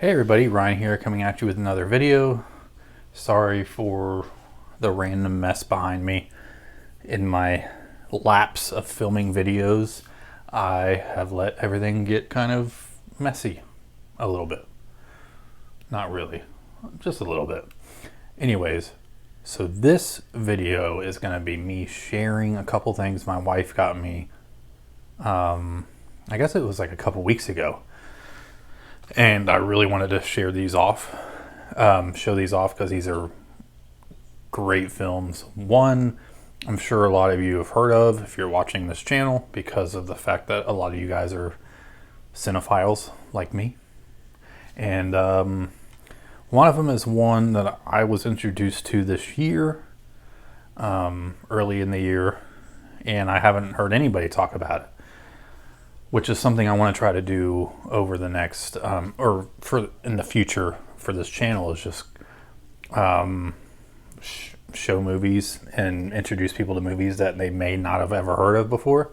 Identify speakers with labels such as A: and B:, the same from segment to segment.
A: Hey everybody, Ryan here coming at you with another video. Sorry for the random mess behind me. In my lapse of filming videos, I have let everything get kind of messy a little bit. Not really, just a little bit. Anyways, so this video is going to be me sharing a couple things my wife got me. I guess it was like a couple weeks ago. And I really wanted to show these off because these are great films. One, I'm sure a lot of you have heard of if you're watching this channel because of the fact that a lot of you guys are cinephiles like me. And one of them is one that I was introduced to this year, early in the year, and I haven't heard anybody talk about it, which is something I want to try to do over the next, or for in the future for this channel, is just show movies and introduce people to movies that they may not have ever heard of before.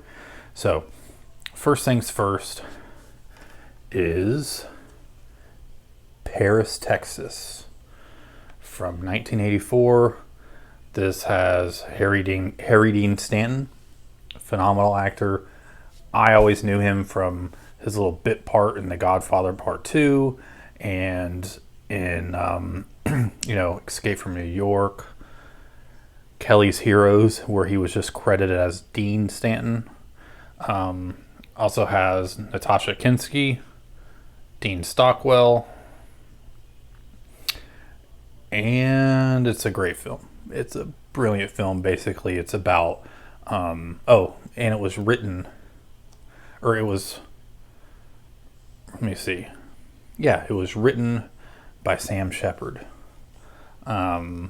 A: So, first things first is Paris, Texas, from 1984. This has Harry Dean Stanton, phenomenal actor. I always knew him from his little bit part in The Godfather Part 2 and in, Escape from New York, Kelly's Heroes, where he was just credited as Dean Stanton. Also has Natasha Kinski, Dean Stockwell, and it's a great film. It's a brilliant film. Basically, it's about, and it was written... let me see. Yeah, it was written by Sam Shepard. I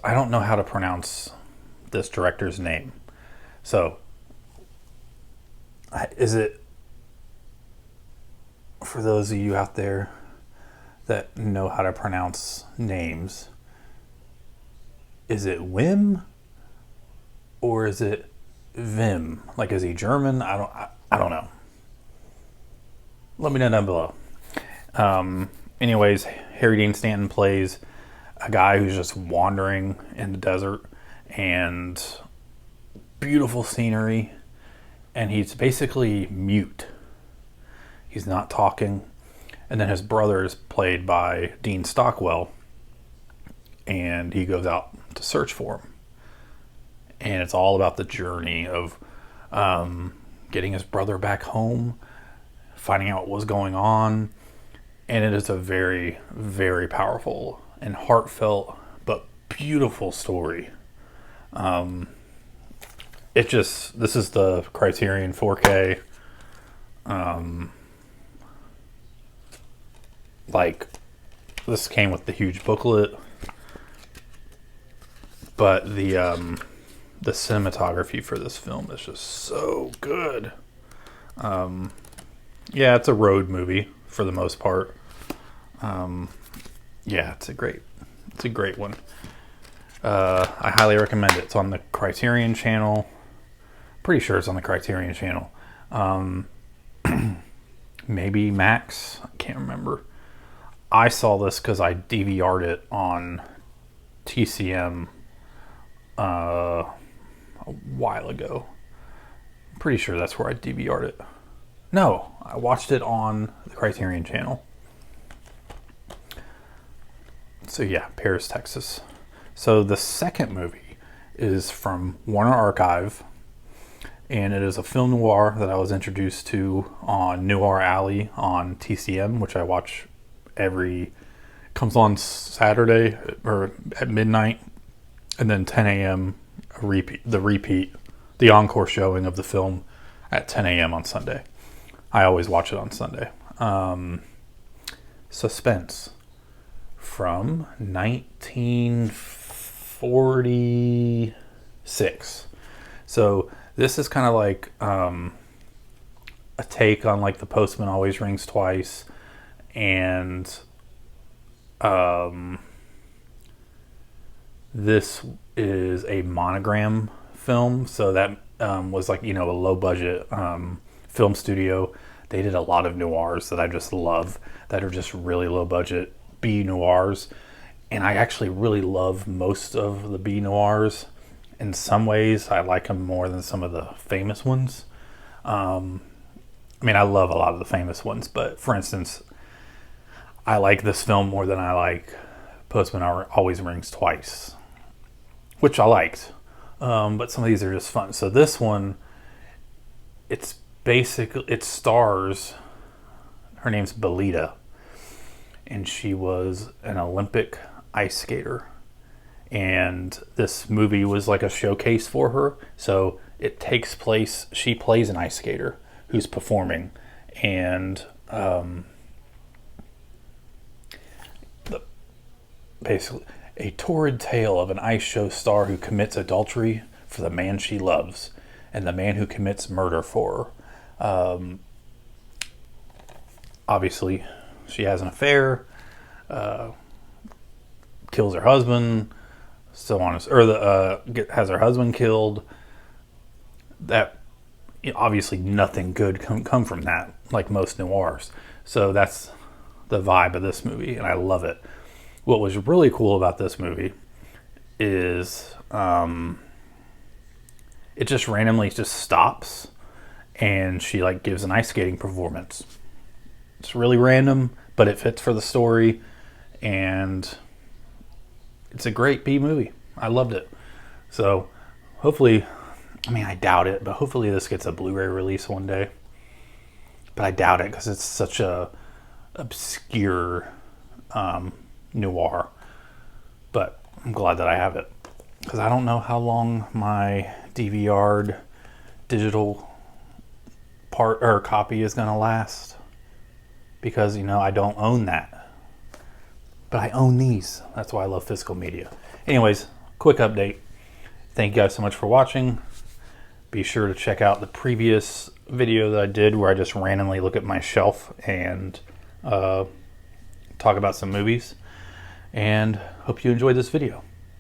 A: don't know how to pronounce this director's name. So, is it, for those of you out there that know how to pronounce names, is it Wim? Or is it Vim? Like, is he German? I don't know. Let me know down below. Anyways, Harry Dean Stanton plays a guy who's just wandering in the desert and beautiful scenery, and he's basically mute. He's not talking. And then his brother is played by Dean Stockwell, and he goes out to search for him. And it's all about the journey of getting his brother back home, finding out what was going on. And it is a very, very powerful and heartfelt but beautiful story. This is the Criterion 4K. This came with the huge booklet. But the cinematography for this film is just so good. It's a road movie for the most part. It's a great one. I highly recommend it. It's on the Criterion channel. Pretty sure it's on the Criterion channel. Maybe Max. I can't remember. I saw this because I DVR'd it on TCM a while ago. I'm pretty sure that's where I DVR'd it. No, I watched it on the Criterion channel. So yeah, Paris, Texas. So the second movie is from Warner Archive, and it is a film noir that I was introduced to on Noir Alley on TCM, which I watch comes on Saturday or at midnight, and then 10 a.m. the encore showing of the film at 10 a.m. on Sunday. I always watch it on Sunday. Suspense, from 1946. So this is kind of like a take on like The Postman Always Rings Twice, and this is a monogram film, so that was like, a low budget film studio. They did a lot of noirs that I just love, that are just really low budget B noirs. And I actually really love most of the B noirs. In some ways, I like them more than some of the famous ones. I mean, I love a lot of the famous ones, but for instance, I like this film more than I like Postman Always Rings Twice, which I liked. But some of these are just fun. So this one, it stars, her name's Belita, and she was an Olympic ice skater. And this movie was like a showcase for her. So it takes place, she plays an ice skater who's performing. And basically, a torrid tale of an ice show star who commits adultery for the man she loves, and the man who commits murder for her. Obviously, she has an affair, kills her husband, so on, or has her husband killed. That, obviously, nothing good come from that, like most noirs. So that's the vibe of this movie, and I love it. What was really cool about this movie is it just randomly just stops, and she like gives an ice skating performance. It's really random, but it fits for the story, and it's a great B movie. I loved it. So hopefully, I mean, I doubt it, but hopefully this gets a Blu-ray release one day. But I doubt it because it's such a obscure noir. But I'm glad that I have it, because I don't know how long my DVR digital part or copy is going to last, because I don't own that, but I own these. That's why I love physical media. Anyways, quick update. Thank you guys so much for watching. Be sure to check out the previous video that I did where I just randomly look at my shelf and talk about some movies. And hope you enjoyed this video.